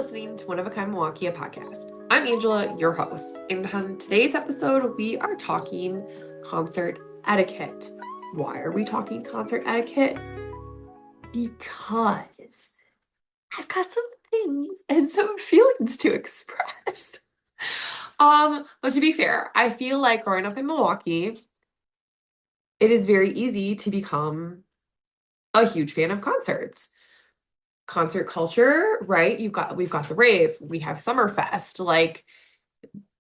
listening to One of a Kind Milwaukee, a podcast. I'm Angela, your host, and on today's episode, we are talking concert etiquette. Why are we talking concert etiquette? Because I've got some things and some feelings to express. But to be fair, I feel like growing up in Milwaukee, it is very easy to become a huge fan of concerts. Concert culture, right? We've got the rave, we have Summerfest. Like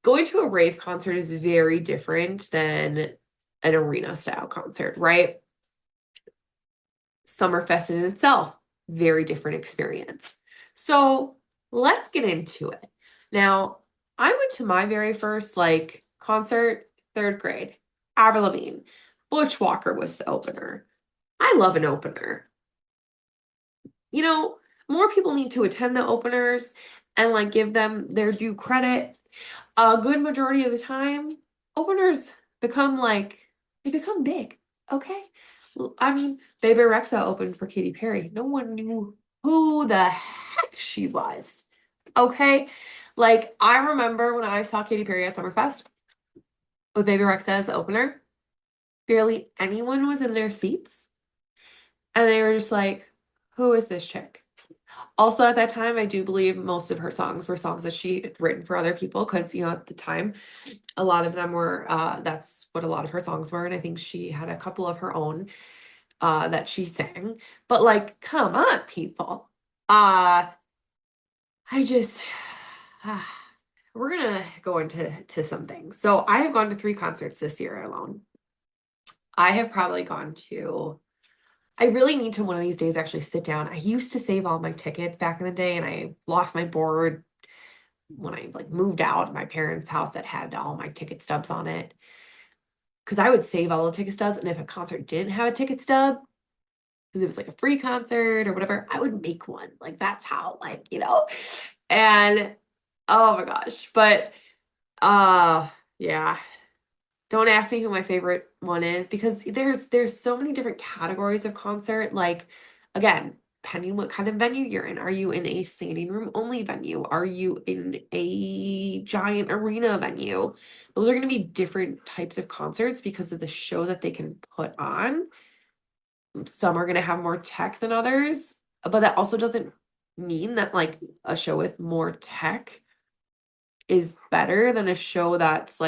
going to a rave concert is very different than an arena style concert, right? Summerfest in itself, very different experience. So let's get into it. Now, I went to my very first concert, third grade. Avril Lavigne. Butch Walker was the opener. I love an opener. You know, more people need to attend the openers and give them their due credit. A good majority of the time, openers become they become big. Okay. I mean, Baby Rexha opened for Katy Perry. No one knew who the heck she was. Okay. I remember when I saw Katy Perry at Summerfest with Baby Rexha as the opener, barely anyone was in their seats. And they were just like, who is this chick? Also, at that time, I do believe most of her songs were songs that she had written for other people because, at the time, a lot of them were, that's what a lot of her songs were. And I think she had a couple of her own that she sang. But, come on, people. I just, we're going to go into some things. So I have gone to 3 concerts this year alone. I have probably gone to I really need to one of these days actually sit down. I used to save all my tickets back in the day, and I lost my board when I moved out of my parents' house that had all my ticket stubs on it. Because I would save all the ticket stubs, and if a concert didn't have a ticket stub, because it was a free concert or whatever, I would make one. That's how, And oh my gosh. But yeah. Don't ask me who my favorite one is because there's so many different categories of concert. Again, depending what kind of venue you're in. Are you in a standing room only venue? Are you in a giant arena venue? Those are going to be different types of concerts because of the show that they can put on. Some are going to have more tech than others, but that also doesn't mean that a show with more tech is better than a show that's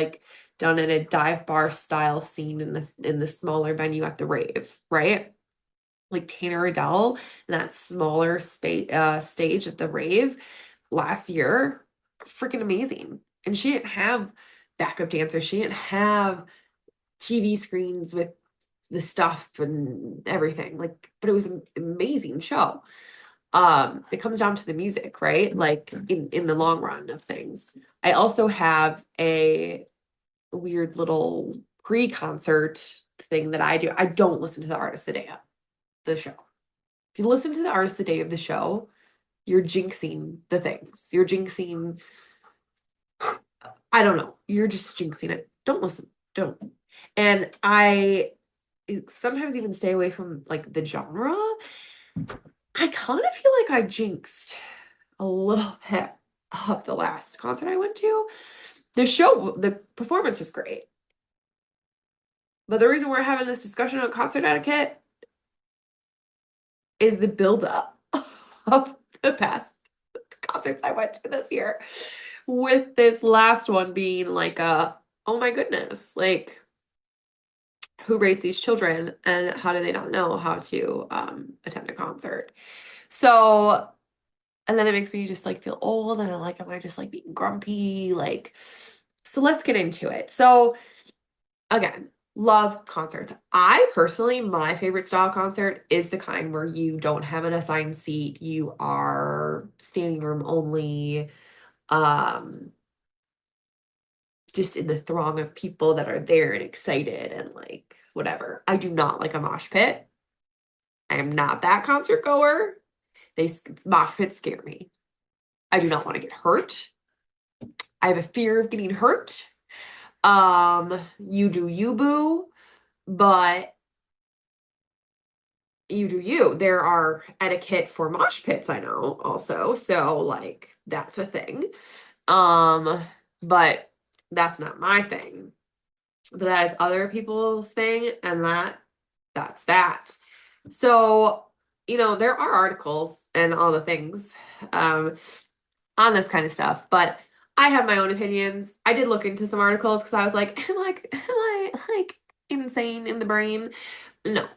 done in a dive bar style scene in the smaller venue at the rave, right? Like Tanner Adele in that smaller stage at the rave last year, freaking amazing. And she didn't have backup dancers. She didn't have TV screens with the stuff and everything. But it was an amazing show. It comes down to the music, right? In the long run of things. I also have a weird little pre-concert thing that I do. I don't listen to the artist the day of the show. If you listen to the artist the day of the show, you're jinxing the things. You're jinxing, I don't know. You're just jinxing it. Don't listen. Don't. And I sometimes even stay away from the genre. I kind of feel like I jinxed a little bit of the last concert I went to. The performance was great. But the reason we're having this discussion on concert etiquette is the buildup of the past concerts I went to this year. With this last one being oh my goodness, who raised these children and how do they not know how to attend a concert? So, and then it makes me just feel old and am I just being grumpy? So let's get into it. So again, love concerts. I personally, my favorite style concert is the kind where you don't have an assigned seat. You are standing room only. Just in the throng of people that are there and excited and whatever. I do not like a mosh pit. I am not that concert goer. Mosh pits scare me. I do not want to get hurt. I have a fear of getting hurt. You do you, boo. But you do you. There are etiquette for mosh pits, I know also. So like that's a thing. Um, but that's not my thing. But that is other people's thing, and that's that. So, there are articles and all the things um on this kind of stuff, but I have my own opinions. I did look into some articles because I was like, am I like insane in the brain? No.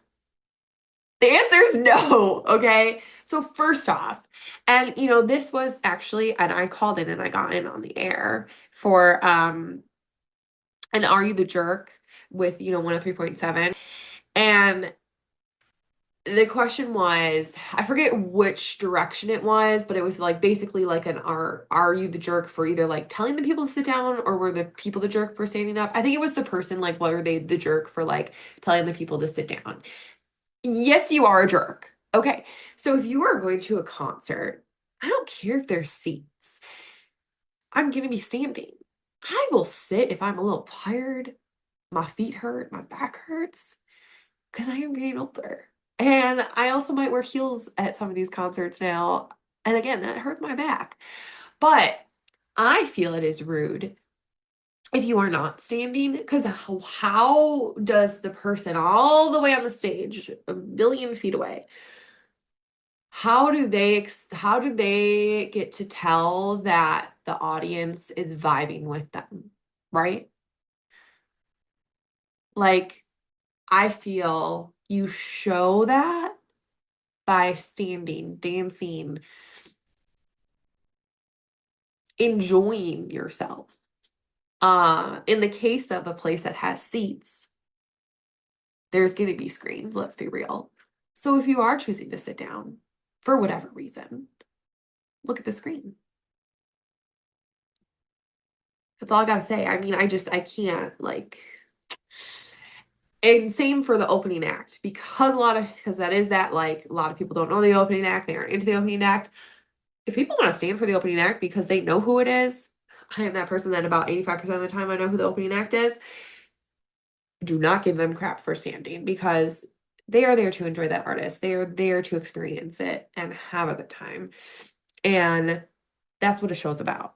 The answer is no, okay? So first off, and this was actually, and I called in and I got in on the air for an Are You the Jerk with, 103.7. And the question was, I forget which direction it was, but it was like basically like an are you the jerk for either like telling the people to sit down, or were the people the jerk for standing up? I think it was the person, like, were they the jerk for like telling the people to sit down? Yes, you are a jerk. Okay. So if you are going to a concert, I don't care if there's seats. I'm going to be standing. I will sit if I'm a little tired, my feet hurt, my back hurts, because I am getting older. And I also might wear heels at some of these concerts now. And again, that hurts my back. But I feel it is rude if you are not standing, because how does the person all the way on the stage, a billion feet away, how do they get to tell that the audience is vibing with them, right? Like, I feel you show that by standing, dancing, enjoying yourself. In the case of a place that has seats, there's going to be screens, let's be real. So if you are choosing to sit down for whatever reason, look at the screen. That's all I gotta say. I mean, I can't, like, and same for the opening act, because that is that, like, a lot of people don't know the opening act, they aren't into the opening act. If people want to stand for the opening act because they know who it is, I am that person that about 85% of the time I know who the opening act is. Do not give them crap for standing, because they are there to enjoy that artist. They are there to experience it and have a good time. And that's what a show's about.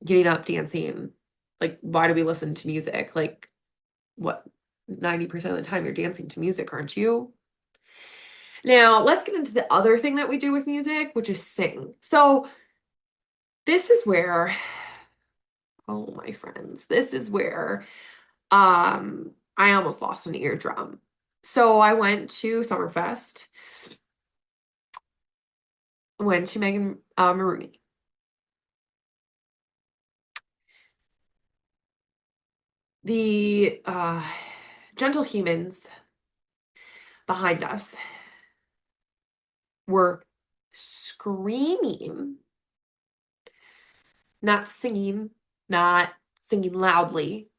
Getting up, dancing. Like, why do we listen to music? Like, what, 90% of the time you're dancing to music, aren't you? Now, let's get into the other thing that we do with music, which is sing. So, this is where, oh my friends, this is where I almost lost an eardrum. So I went to Summerfest, went to Megan Maroney. The gentle humans behind us were screaming, not singing, not singing loudly,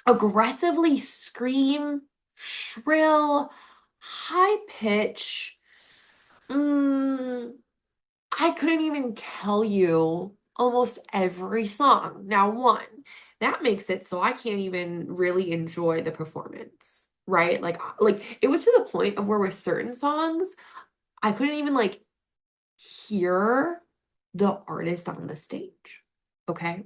aggressively scream, shrill, high pitch. Mm, I couldn't even tell you almost every song. Now, one, that makes it so I can't even really enjoy the performance, right? Like it was to the point of where with certain songs, I couldn't even like hear the artist on the stage. Okay.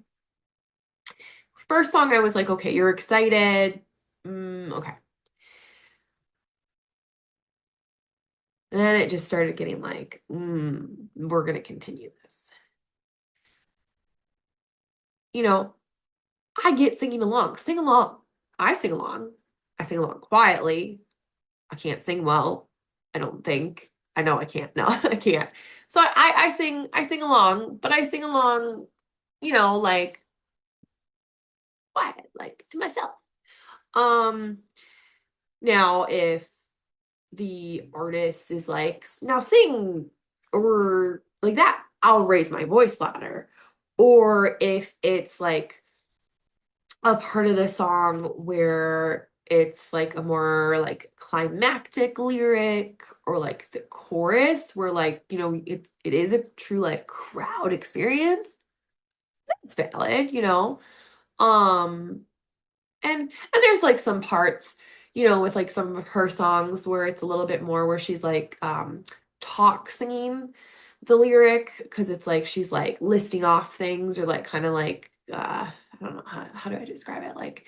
First song, I was like, okay, you're excited. Okay. And then it just started getting like, we're gonna continue this. You know, I get singing along. Sing along. I sing along. I sing along quietly. I can't sing well, I don't think. I know I can't. No, I can't. So I sing along, but I sing along, like quiet, like to myself. Um, Now if the artist is like, now sing or like that, I'll raise my voice louder. Or if it's like a part of the song where it's like a more like climactic lyric, or like the chorus where like it is a true like crowd experience, that's valid. um and there's like some parts, with like some of her songs where it's a little bit more where she's like talk singing the lyric because it's like she's like listing off things or like kind of like I don't know how do I describe it? Like,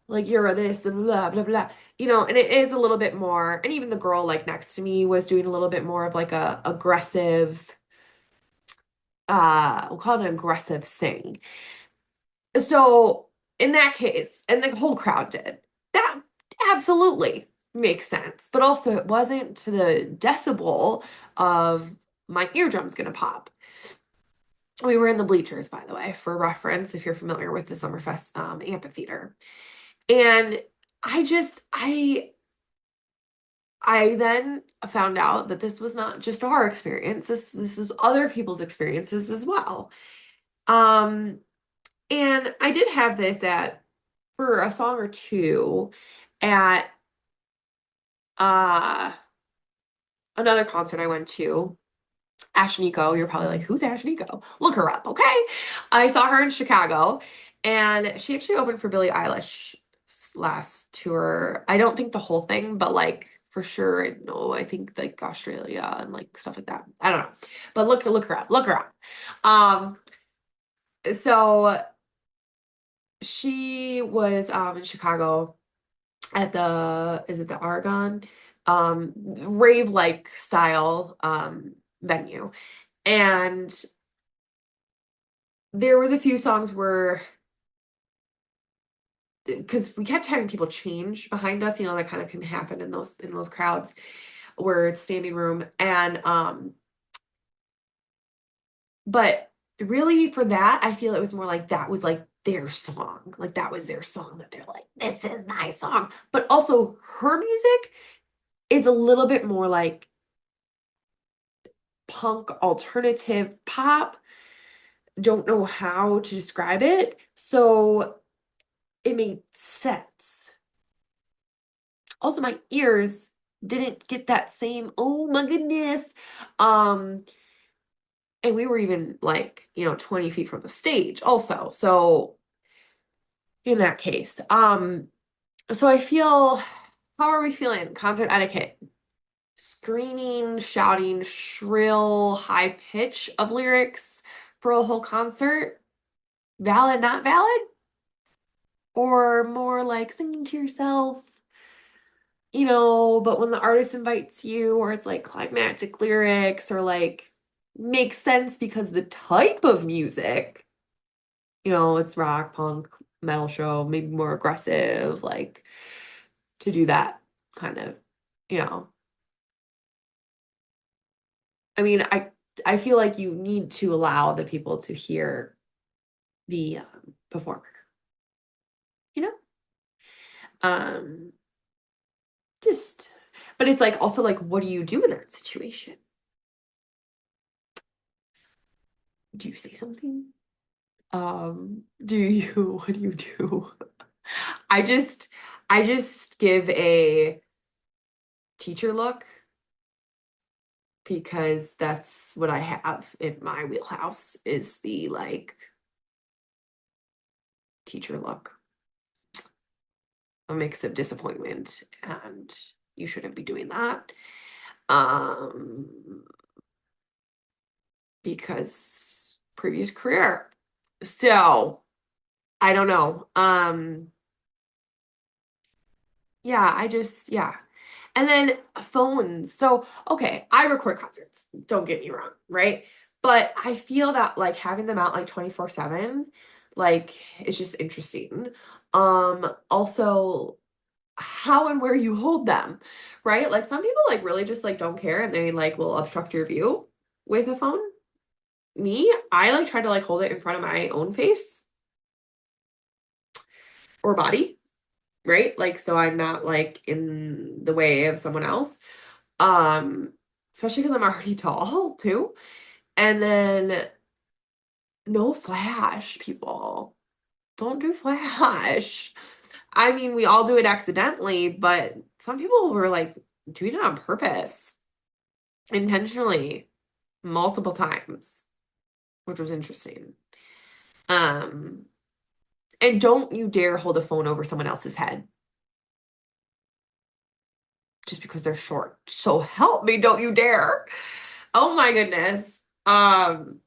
like you're this and blah blah blah. And it is a little bit more, and even the girl like next to me was doing a little bit more of like a aggressive we'll call it an aggressive sing. So in that case, and the whole crowd did, that absolutely makes sense. But also it wasn't to the decibel of my eardrum's gonna pop. We were in the bleachers, by the way, for reference, if you're familiar with the Summerfest amphitheater. And I just I then found out that this was not just our experience. This is other people's experiences as well. Um, and I did have this at for a song or two at uh another concert I went to. Ashnico, you're probably like, who's Ashnico? Look her up, okay? I saw her in Chicago, and she actually opened for Billie Eilish last tour. I don't think the whole thing, but like for sure, no, I think like Australia and like stuff like that. I don't know, but look her up, look her up. Um, so she was in Chicago at the is it the Argonne rave like style venue, and there was a few songs where because we kept having people change behind us, that kind of can happen in those crowds where it's standing room. And but really for that, I feel it was more like that was like their song. Like that was their song that they're like, this is my song. But also her music is a little bit more like punk alternative pop. Don't know how to describe it. So it made sense. Also, my ears didn't get that same, oh my goodness. Um, and we were even like, 20 feet from the stage also. So in that case, so I feel, how are we feeling? Concert etiquette. Screaming, shouting, shrill, high pitch of lyrics for a whole concert. Valid, not valid? Or more like singing to yourself, but when the artist invites you, or it's like climactic lyrics, or like makes sense because the type of music, it's rock, punk, metal show, maybe more aggressive, like to do that kind of, you know. I mean, I feel like you need to allow the people to hear the performer, you know? Um, just, but it's like also like, what do you do in that situation? Do you say something? Do you, what do you do? I just, I just give a teacher look because that's what I have in my wheelhouse is the like teacher look, a mix of disappointment and you shouldn't be doing that. Um, because previous career. So I don't know. Yeah, yeah. And then phones. So, okay, I record concerts. Don't get me wrong, right? But I feel that like having them out like 24/7, like it's just interesting. Also how and where you hold them, right? Like some people like really just like don't care and they like will obstruct your view with a phone. Me, I like try to like hold it in front of my own face or body, right? Like so I'm not like in the way of someone else. Um, Especially because I'm already tall too. And then no flash, people. Don't do flash. I mean, we all do it accidentally, but some people were like doing it on purpose, intentionally, multiple times, which was interesting. Um, And don't you dare hold a phone over someone else's head just because they're short. So help me, don't you dare. Oh my goodness. Mm-mm-mm.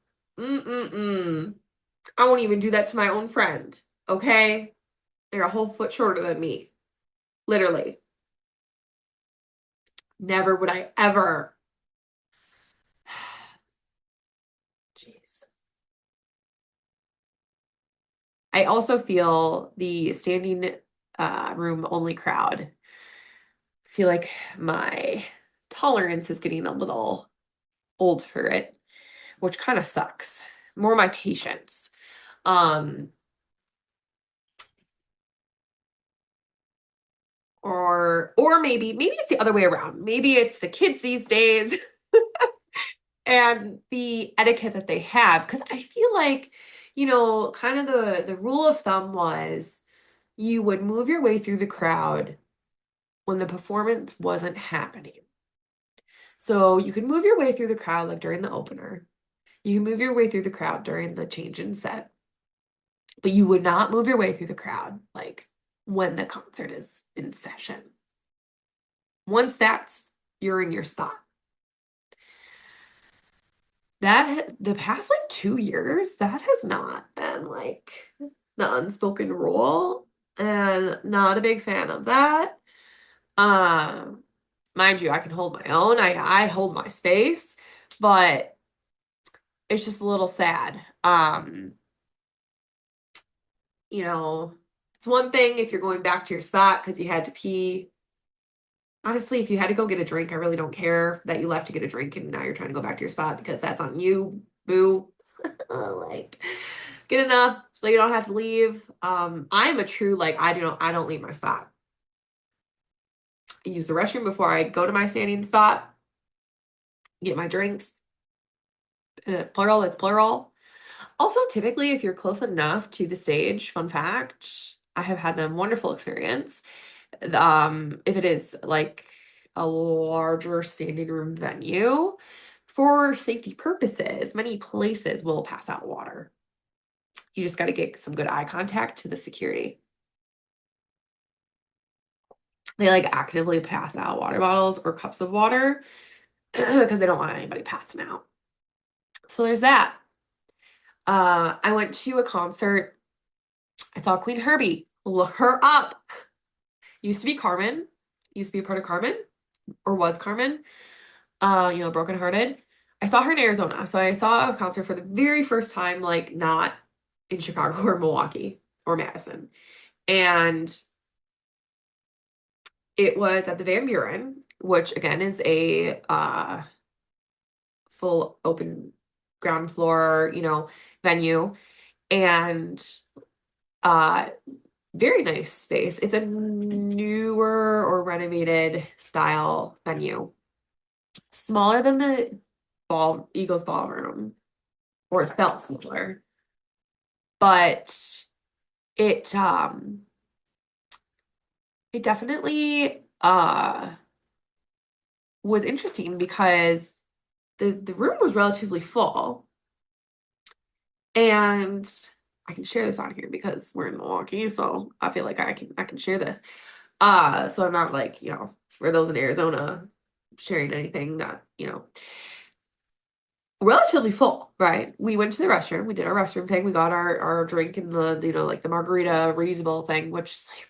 I won't even do that to my own friend. Okay? They're a whole foot shorter than me. Literally. Never would I ever. Jeez. I also feel the standing room only crowd. I feel like my tolerance is getting a little old for it, which kind of sucks. More my patience. Um, or maybe it's the other way around. Maybe it's the kids these days and the etiquette that they have. Because I feel like, kind of the rule of thumb was you would move your way through the crowd when the performance wasn't happening. So you could move your way through the crowd like during the opener. You can move your way through the crowd during the change in set, but you would not move your way through the crowd like when the concert is in session. Once you're in your spot. That the past like 2 years, that has not been like the unspoken rule, and not a big fan of that. Um, Mind you, I can hold my own. I hold my space, but it's just a little sad. You know, it's one thing if you're going back to your spot because you had to pee. Honestly, if you had to go get a drink, I really don't care that you left to get a drink and now you're trying to go back to your spot because that's on you, boo. Like, get enough so you don't have to leave. I'm a true like I don't leave my spot. I use the restroom before I go to my standing spot, get my drinks. And it's plural, it's plural. Also, typically, if you're close enough to the stage, fun fact, I have had a wonderful experience. If it is like a larger standing room venue, for safety purposes, many places will pass out water. You just got to get some good eye contact to the security. They like actively pass out water bottles or cups of water because they don't want anybody passing out. So there's that. I went to a concert. I saw Queen Herbie. Look her up. Used to be Carmen. Used to be a part of Carmen, or was Carmen. Broken Hearted. I saw her in Arizona. So I saw a concert for the very first time, like not in Chicago or Milwaukee or Madison. And it was at the Van Buren, which again is a full open ground floor, venue. And uh very nice space. It's a newer or renovated style venue. Smaller than the Eagles ballroom, or it felt smaller. But it it definitely was interesting because the room was relatively full. And I can share this on here because we're in Milwaukee, so I feel like I can share this. So I'm not like, for those in Arizona sharing anything that, relatively full, right? We went to the restroom, we did our restroom thing, we got our drink in the, like the margarita reusable thing, which is like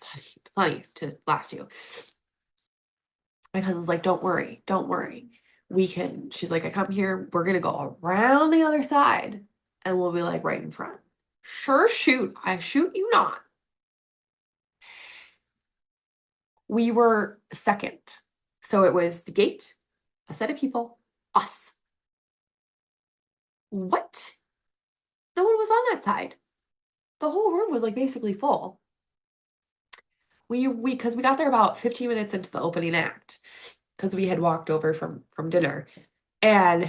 plenty to last you. My cousin's like, don't worry, don't worry. She's like, I come here, we're gonna go around the other side and we'll be like right in front. Sure, shoot, I shoot you not. We were second. So it was the gate, a set of people, us. What? No one was on that side. The whole room was like basically full. Because we got there about 15 minutes into the opening act because we had walked over from dinner, and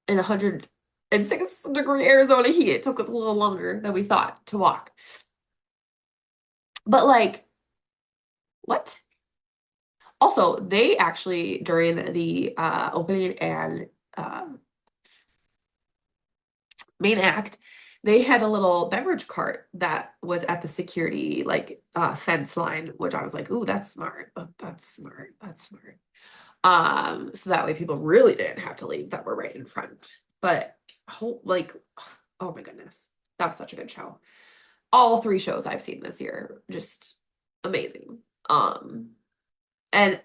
in 106-degree Arizona heat, it took us a little longer than we thought to walk. But like, what? Also, they actually during the opening and main act, they had a little beverage cart that was at the security like fence line, which I was like, ooh, that's smart. That's smart. That's smart. So that way people really didn't have to leave that were right in front. But whole like, oh my goodness, that was such a good show. All three shows I've seen this year, just amazing. And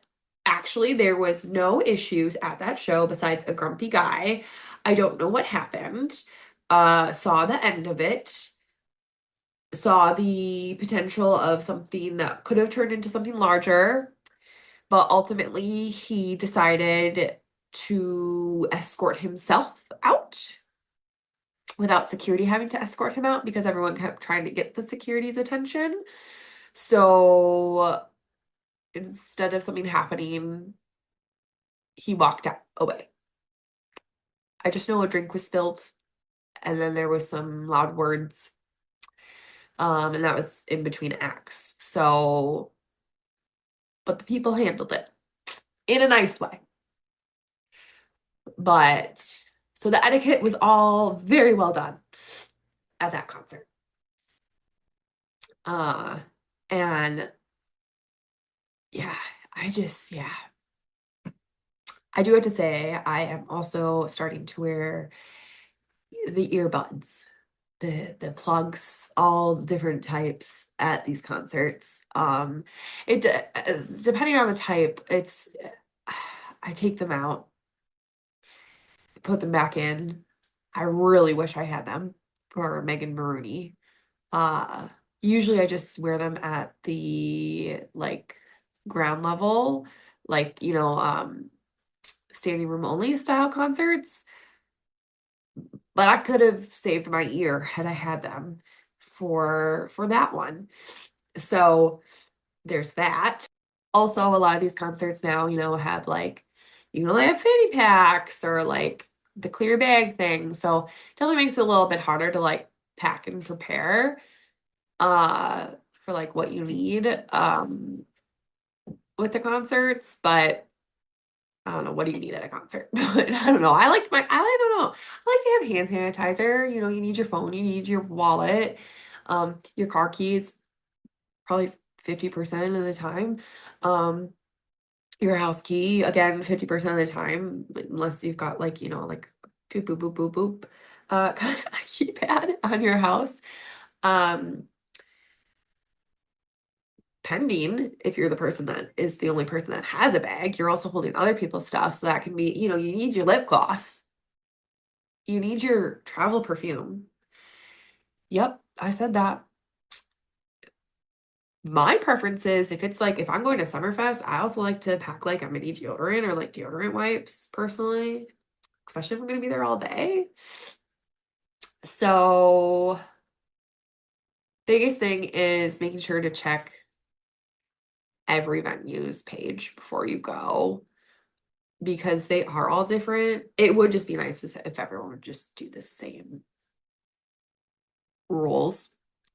actually there was no issues at that show besides a grumpy guy. I don't know what happened. Saw the end of it, saw the potential of something that could have turned into something larger, but ultimately he decided to escort himself out without security having to escort him out because everyone kept trying to get the security's attention. So instead of something happening, he walked out away. I just know a drink was spilled and then there was some loud words. And that was in between acts. So, but the people handled it in a nice way. But so the etiquette was all very well done at that concert. Uh, and yeah, yeah. I do have to say, I am also starting to wear the earbuds, the plugs, all different types at these concerts. Depending on the type, it's I take them out, put them back in. I really wish I had them for Megan Maroney. Uh, Usually I just wear them at the like ground level, like, standing room only style concerts. But I could have saved my ear had I had them for that one. So there's that. Also, a lot of these concerts now, have like, they have fanny packs or like the clear bag thing. So definitely makes it a little bit harder to like pack and prepare uh for like what you need with the concerts. But I don't know, what do you need at a concert? But I don't know. I don't know. I like to have hand sanitizer. You need your phone, you need your wallet, your car keys, probably 50% of the time. Um, your house key, again, 50% of the time, unless you've got like, like boop, boop, boop, boop, boop, kind of a keypad on your house. Um, Pending, if you're the person that is the only person that has a bag, you're also holding other people's stuff. So that can be, you need your lip gloss. You need your travel perfume. Yep, I said that. My preference is if I'm going to Summerfest, I also like to pack like a mini deodorant or like deodorant wipes personally, especially if I'm going to be there all day. So, biggest thing is making sure to check every venue's page before you go because they are all different. It would just be nice if everyone would just do the same rules.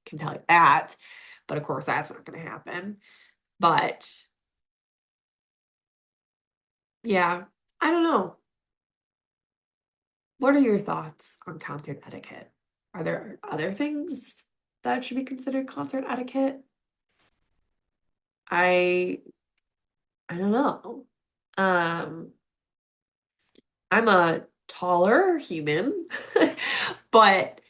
Can tell you that. But of course, that's not going to happen. But yeah, I don't know. What are your thoughts on concert etiquette? Are there other things that should be considered concert etiquette? I I don't know. Um, I'm a taller human, but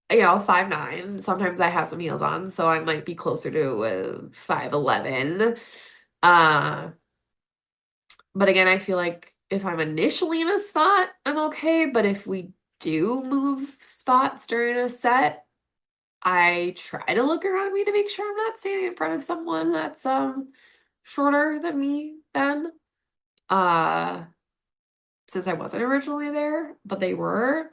5'9". Sometimes I have some heels on, so I might be closer to 5'11". Uh, but again, I feel like if I'm initially in a spot, I'm okay. But if we do move spots during a set, I try to look around me to make sure I'm not standing in front of someone that's shorter than me then. Uh since I wasn't originally there, but they were.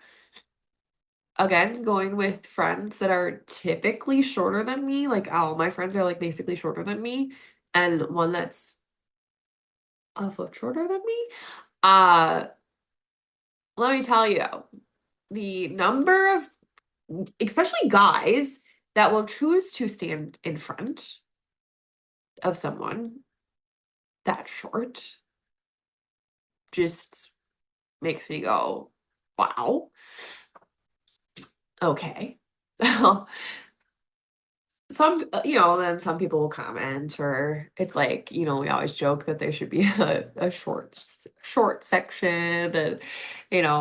Again, going with friends that are typically shorter than me, like all my friends are like basically shorter than me, and one that's a foot shorter than me. Uh Let me tell you, the number of especially guys that will choose to stand in front of someone that short just makes me go, wow. Okay. Some, then some people will comment, or it's like, we always joke that there should be a short section and,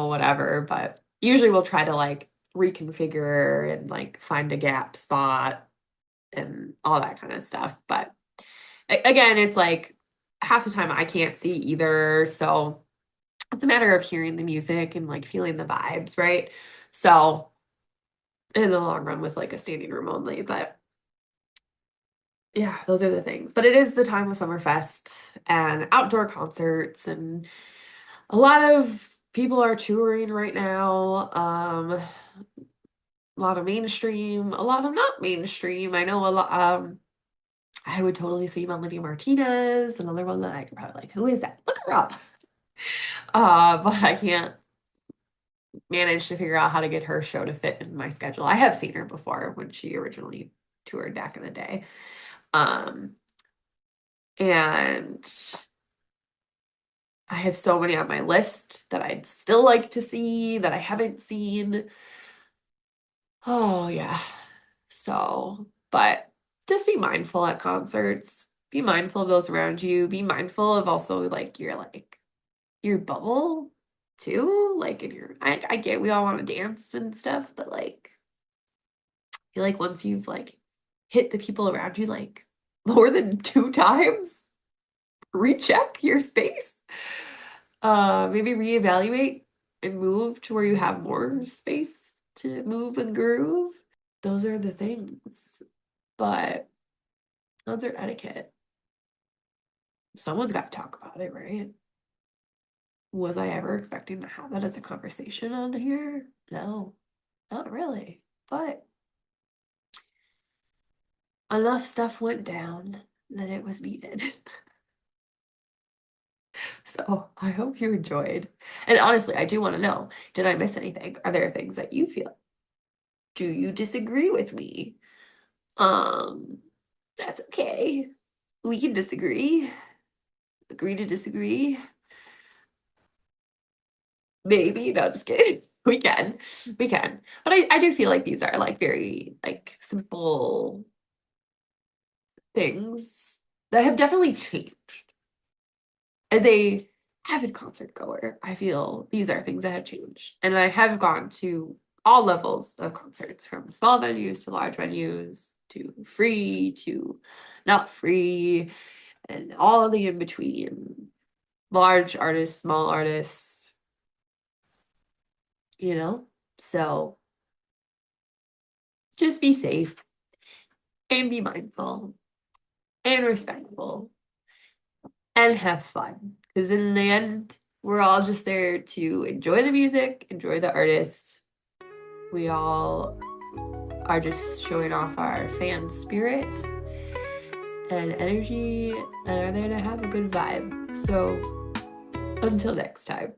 whatever. But usually we'll try to like reconfigure and like find a gap spot and all that kind of stuff. But again, it's like half the time I can't see either. So it's a matter of hearing the music and like feeling the vibes, right? So in the long run with like a standing room only, but yeah, those are the things. But it is the time of Summerfest and outdoor concerts, and a lot of people are touring right now. A lot of mainstream, a lot of not mainstream. I know a lot. I would totally see Melanie Martinez, another one that I could probably like. Who is that? Look her up. But I can't manage to figure out how to get her show to fit in my schedule. I have seen her before when she originally toured back in the day. Um, and I have so many on my list that I'd still like to see that I haven't seen. Oh, yeah. So, but just be mindful at concerts. Be mindful of those around you. Be mindful of also your bubble too. Like in your I get we all want to dance and stuff, but like I feel like once you've like hit the people around you like more than 2 times, recheck your space. Maybe reevaluate and move to where you have more space to move and groove. Those are the things. But concert etiquette. Someone's got to talk about it, right? Was I ever expecting to have that as a conversation on here? No, not really. But enough stuff went down that it was needed. So I hope you enjoyed. And honestly, I do want to know, did I miss anything? Are there things that you feel? Do you disagree with me? Um, that's okay. We can disagree. Agree to disagree. Maybe. No, just kidding. We can. We can. But I do feel like these are like very like simple things that have definitely changed. As a avid concert goer, I feel these are things that have changed. And I have gone to all levels of concerts, from small venues to large venues to free to not free and all of the in between. Large artists, small artists, you know? So just be safe and be mindful and respectful and have fun. Because in the end, we're all just there to enjoy the music, enjoy the artists. We all are just showing off our fan spirit and energy and are there to have a good vibe. So until next time.